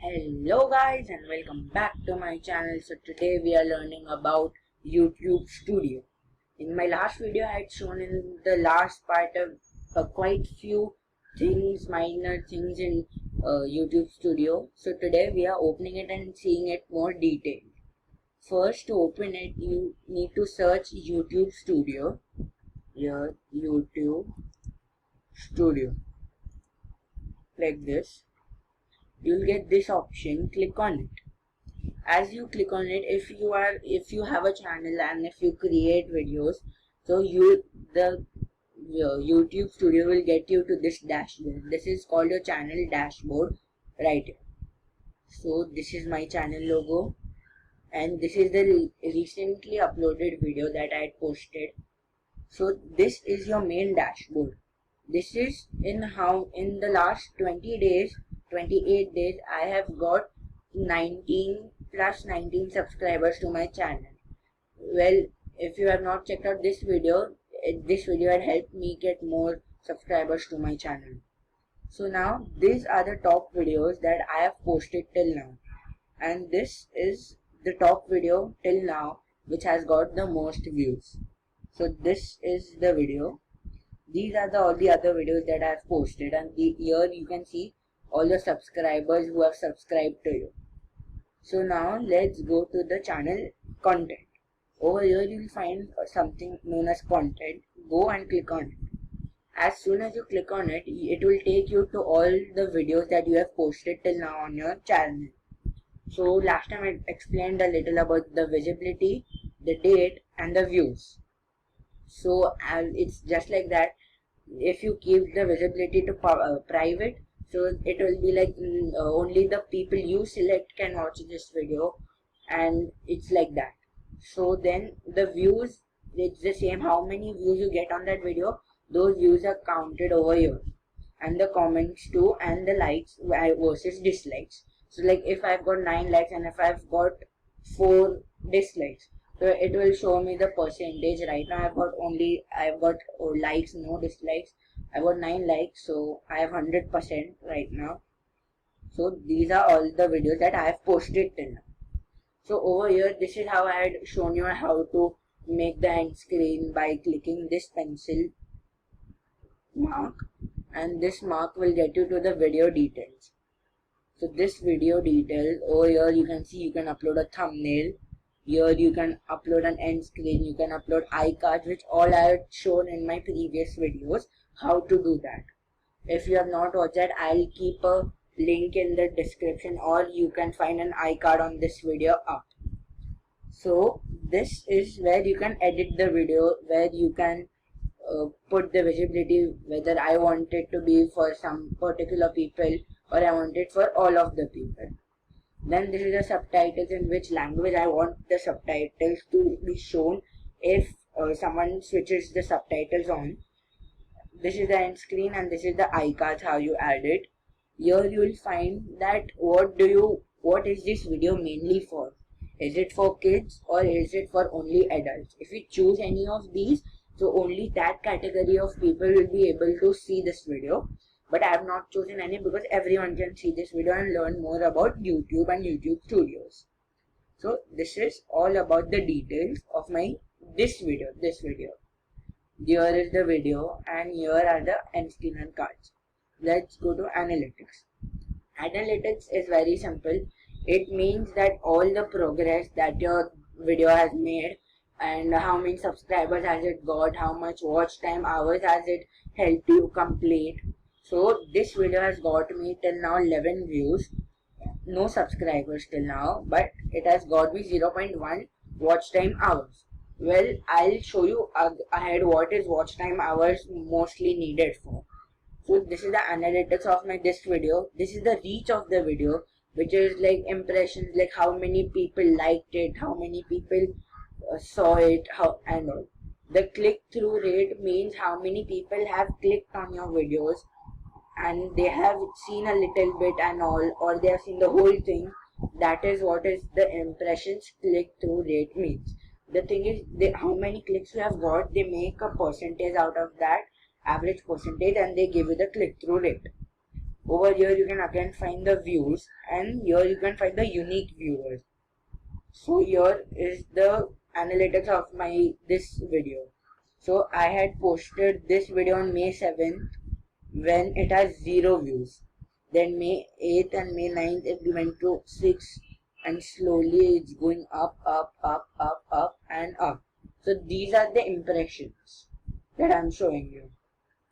Hello guys and welcome back to my channel. So today we are learning about YouTube Studio. In my last video I had shown in the last part of quite few things, minor things in YouTube Studio. So today we are opening it and seeing it more detailed. First, to open it you need to search YouTube Studio. Here, YouTube Studio, like this. You'll get this option. Click on it. As you click on it, if you have a channel and if you create videos, so the YouTube Studio will get you to this dashboard. This is called your channel dashboard right here. So this is my channel logo, and this is the recently uploaded video that I had posted. So this is your main dashboard. This is in the last 28 days I have got 19 subscribers to my channel. Well, if you have not checked out this video had helped me get more subscribers to my channel. So now these are the top videos that I have posted till now, and this is the top video till now which has got the most views. So this is the video. These are all the other videos that I have posted, and here you can see all the subscribers who have subscribed to you. So now let's go to the channel content. Over here you will find something known as content. Go and click on it. As soon as you click on it, it will take you to all the videos that you have posted till now on your channel. So last time I explained a little about the visibility, the date and the views. So it's just like that. If you keep the visibility to private, so it will be like only the people you select can watch this video, and it's like that. So then the views, it's the same. How many views you get on that video, those views are counted over here, and the comments too, and the likes versus dislikes. So like if I've got 9 likes and if I've got 4 dislikes, so it will show me the percentage. Right now I've got likes, no dislikes. I got 9 likes, so I have 100% right now. So these are all the videos that I have posted till now. So over here, this is how I had shown you how to make the end screen by clicking this pencil mark, and this mark will get you to the video details. So this video details, over here you can see you can upload a thumbnail. Here you can upload an end screen, you can upload iCards, which all I had shown in my previous videos how to do that. If you have not watched that, I'll keep a link in the description, or you can find an iCard on this video up. So this is where you can edit the video, where you can put the visibility, whether I want it to be for some particular people or I want it for all of the people. Then this is the subtitles, in which language I want the subtitles to be shown if someone switches the subtitles on. This is the end screen, and this is the iCards, how you add it. Here you will find that what is this video mainly for? Is it for kids or is it for only adults? If you choose any of these, so only that category of people will be able to see this video. But I have not chosen any because everyone can see this video and learn more about YouTube and YouTube Studios. So this is all about the details of this video. Here is the video, and here are the end screen and cards. Let's go to analytics. Analytics is very simple. It means that all the progress that your video has made, and how many subscribers has it got, how much watch time hours has it helped you complete. So this video has got me till now 11 views, no subscribers till now, but it has got me 0.1 watch time hours. Well, I'll show you ahead what is watch time hours mostly needed for. So this is the analytics of this video. This is the reach of the video, which is like impressions, like how many people liked it, how many people saw it, and all. The click-through rate means how many people have clicked on your videos and they have seen a little bit and all, or they have seen the whole thing. That is what is the impressions click-through rate means. The thing is, how many clicks you have got, they make a percentage out of that, average percentage, and they give you the click-through rate. Over here you can again find the views, and here you can find the unique viewers. So here is the analytics of my this video. So I had posted this video on May 7th when it has 0 views. Then May 8th and May 9th it went to 6, and slowly it's going up and up. So these are the impressions that I'm showing you.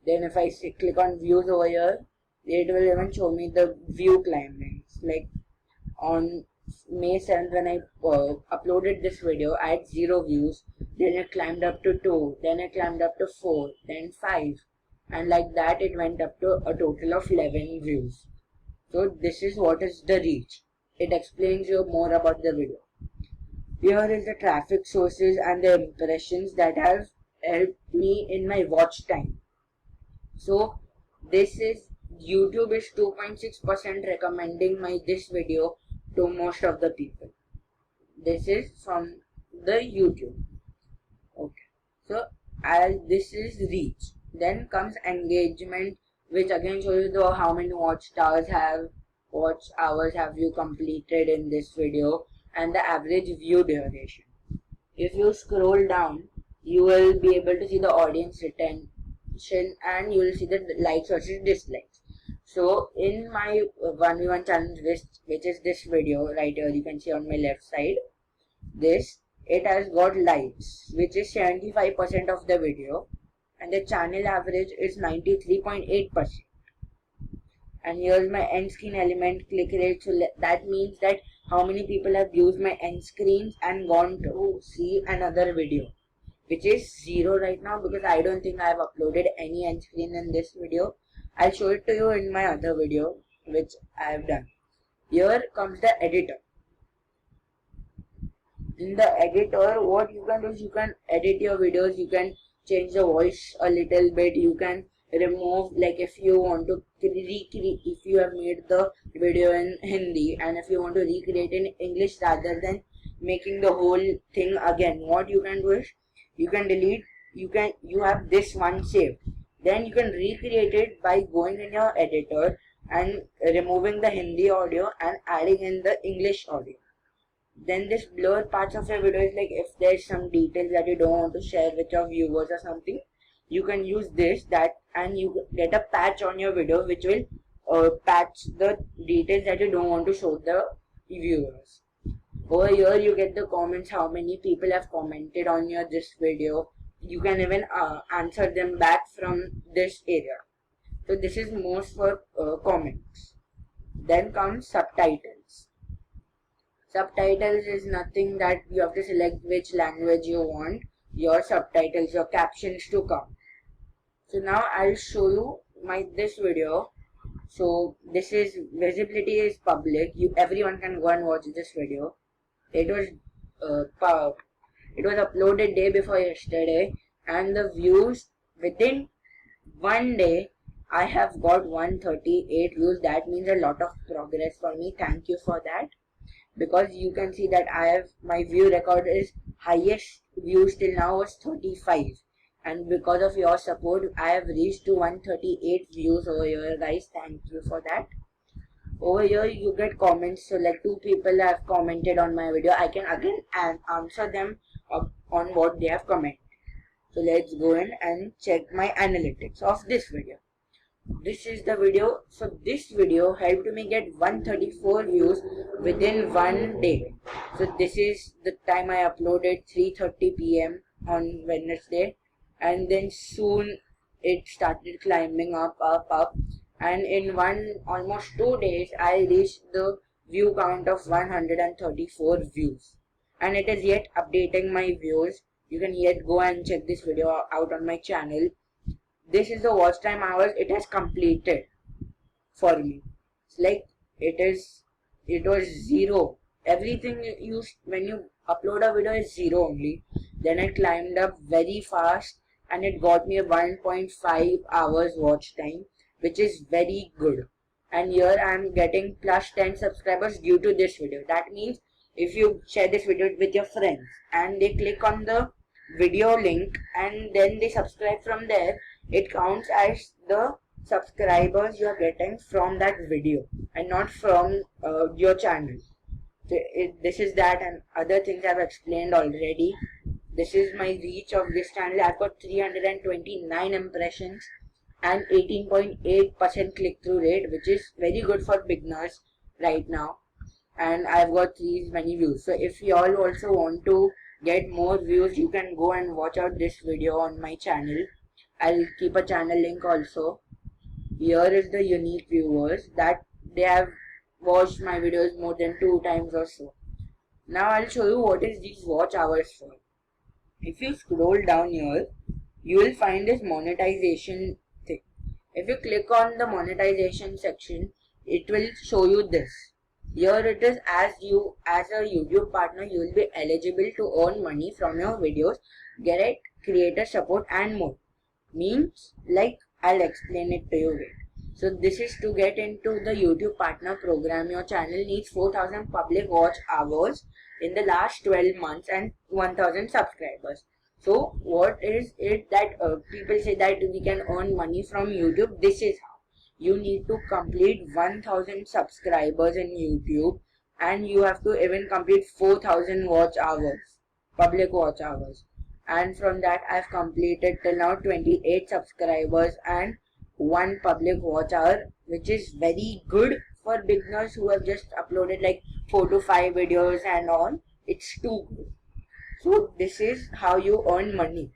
Then if I click on views over here, it will even show me the view climbing. Like on May 7th when I uploaded this video, I had 0 views. Then it climbed up to 2, then it climbed up to 4, then 5, and like that it went up to a total of 11 views. So this is what is the reach. It explains you more about the video. Here is the traffic sources and the impressions that have helped me in my watch time. So this is YouTube is 2.6% recommending this video to most of the people. This is from the YouTube. Okay, so as this is reach. Then comes engagement, which again shows you how many watch hours have you completed in this video, and the average view duration. If you scroll down, you will be able to see the audience retention, and you will see the likes versus dislikes. So in my 1v1 challenge list, which is this video right here, you can see on my left side, it has got likes, which is 75% of the video, and the channel average is 93.8%. And here's my end screen element click rate. So that means that how many people have used my end screens and gone to see another video, which is 0 right now because I don't think I have uploaded any end screen in this video. I'll show it to you in my other video which I have done. Here comes the editor. In the editor, what you can do is you can edit your videos, you can change the voice a little bit, you can remove, like if you want to recreate, if you have made the video in Hindi and if you want to recreate in English rather than making the whole thing again, what you can do is you can delete, you have this one saved, then you can recreate it by going in your editor and removing the Hindi audio and adding in the English audio. Then this blur parts of your video is like if there's some details that you don't want to share with your viewers or something, you can use and you get a patch on your video which will patch the details that you don't want to show the viewers. Over here you get the comments, how many people have commented on this video. You can even answer them back from this area. So this is most for comments. Then comes subtitles. Subtitles is nothing that you have to select which language you want your subtitles, your captions to come. So now I'll show you this video. So this is visibility is public. Everyone can go and watch this video. It was uploaded day before yesterday, and the views within one day I have got 138 views. That means a lot of progress for me. Thank you for that, because you can see that my view record is highest views till now was 35, and because of your support I have reached to 138 views over here, guys. Thank you for that. Over here you get comments. So like 2 people have commented on my video. I can again answer them on what they have commented. So let's go in and check my analytics of this video. This is the video. So this video helped me get 134 views within one day. So this is the time I uploaded, 3:30 p.m. on Wednesday, and then soon it started climbing up, and in almost 2 days I reached the view count of 134 views, and it is yet updating my views. You can yet go and check this video out on my channel. This is the watch time hours it has completed for me. It's like it was 0. Everything when you upload a video is 0 only. Then it climbed up very fast and it got me a 1.5 hours watch time, which is very good. And here I am getting plus 10 subscribers due to this video. That means if you share this video with your friends and they click on the video link and then they subscribe from there, it counts as the subscribers you are getting from that video and not from your channel. This is that, and other things I've explained already. This is my reach of this channel. I've got 329 impressions and 18.8% click-through rate, which is very good for beginners right now. And I've got these many views. So if you all also want to get more views, you can go and watch out this video on my channel. I'll keep a channel link also. Here is the unique viewers that they have watched my videos more than 2 times or so. Now I'll show you what is these watch hours for. If you scroll down here, you will find this monetization thing. If you click on the monetization section, it will show you this. Here it is, as a YouTube partner, you will be eligible to earn money from your videos, get creator support and more. Means, like, I'll explain it to you. So this is to get into the YouTube partner program. Your channel needs 4,000 public watch hours in the last 12 months and 1,000 subscribers. So what is it that people say that we can earn money from YouTube? This is how. You need to complete 1,000 subscribers in YouTube, and you have to even complete 4,000 watch hours, public watch hours. And from that I've completed till now 28 subscribers and 1 public watch hour, which is very good for beginners who have just uploaded like 4 to 5 videos and all. It's too good. So this is how you earn money.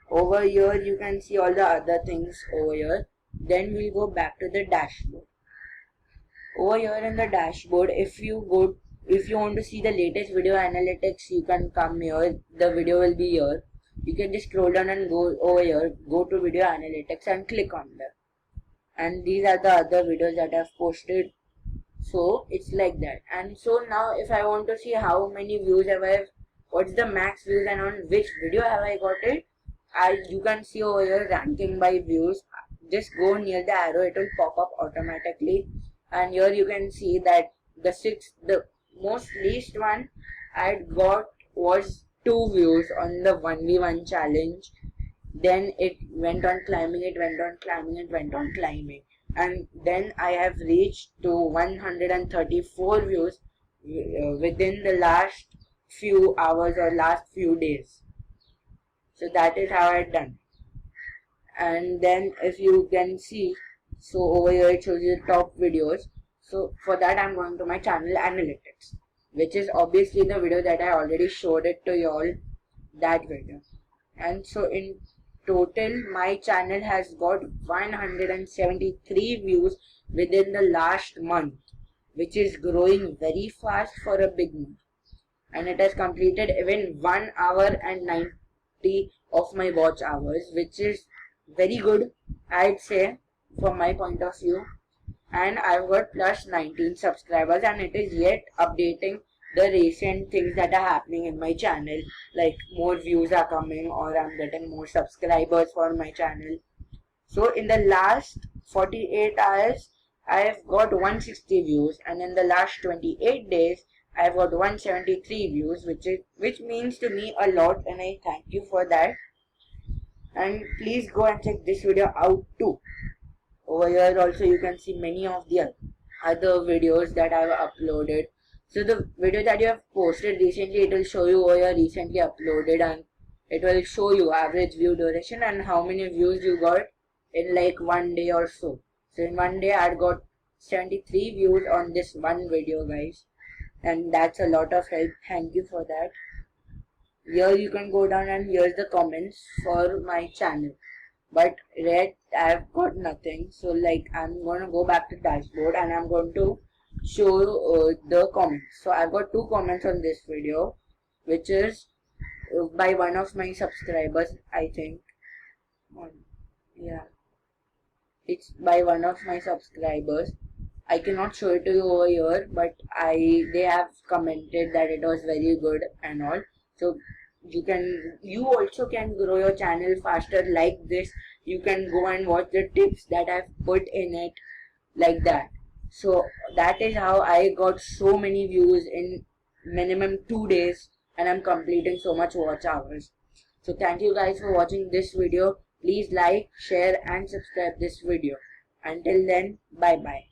Over here you can see all the other things over here. Then we'll go back to the dashboard. Over here in the dashboard, if you want to see the latest video analytics, you can come here. The video will be here. You can just scroll down and go over here, go to video analytics and click on them. And these are the other videos that I've posted. So it's like that. And so now if I want to see how many views have I, what's the max views and on which video have I got it, you can see over here ranking by views. Just go near the arrow, it will pop up automatically. And here you can see that the most least one I got was 2 views on the 1v1 challenge. Then it went on climbing, and then I have reached to 134 views within the last few hours or last few days. So that is how I've done. And then if you can see, so over here it shows you the top videos. So for that I'm going to my channel analytics, which is obviously the video that I already showed it to you all, that video. And so in total my channel has got 173 views within the last month, which is growing very fast for a beginner. And it has completed even 1 hour and 90 of my watch hours, which is very good, I'd say, from my point of view. And I've got plus 19 subscribers, and it is yet updating the recent things that are happening in my channel, like more views are coming or I'm getting more subscribers for my channel. So in the last 48 hours I've got 160 views, and in the last 28 days I've got 173 views, which means to me a lot, and I thank you for that. And please go and check this video out too. Over here also you can see many of the other videos that I have uploaded. So the video that you have posted recently, it will show you over here recently uploaded, and it will show you average view duration and how many views you got in like 1 day or so. So in 1 day I got 73 views on this one video, guys, and that's a lot of help. Thank you for that. Here you can go down and here's the comments for my channel, but I've got nothing. So like I'm going to go back to dashboard and I'm going to show the comments. So I've got 2 comments on this video, which is by one of my subscribers, I think. Yeah, it's by one of my subscribers. I cannot show it to you over here, but they have commented that it was very good and all. So you also can grow your channel faster like this. You can go and watch the tips that I've put in it, like that. So that is how I got so many views in minimum 2 days, and I'm completing so much watch hours. So thank you guys for watching this video. Please like, share and subscribe this video. Until then, bye bye.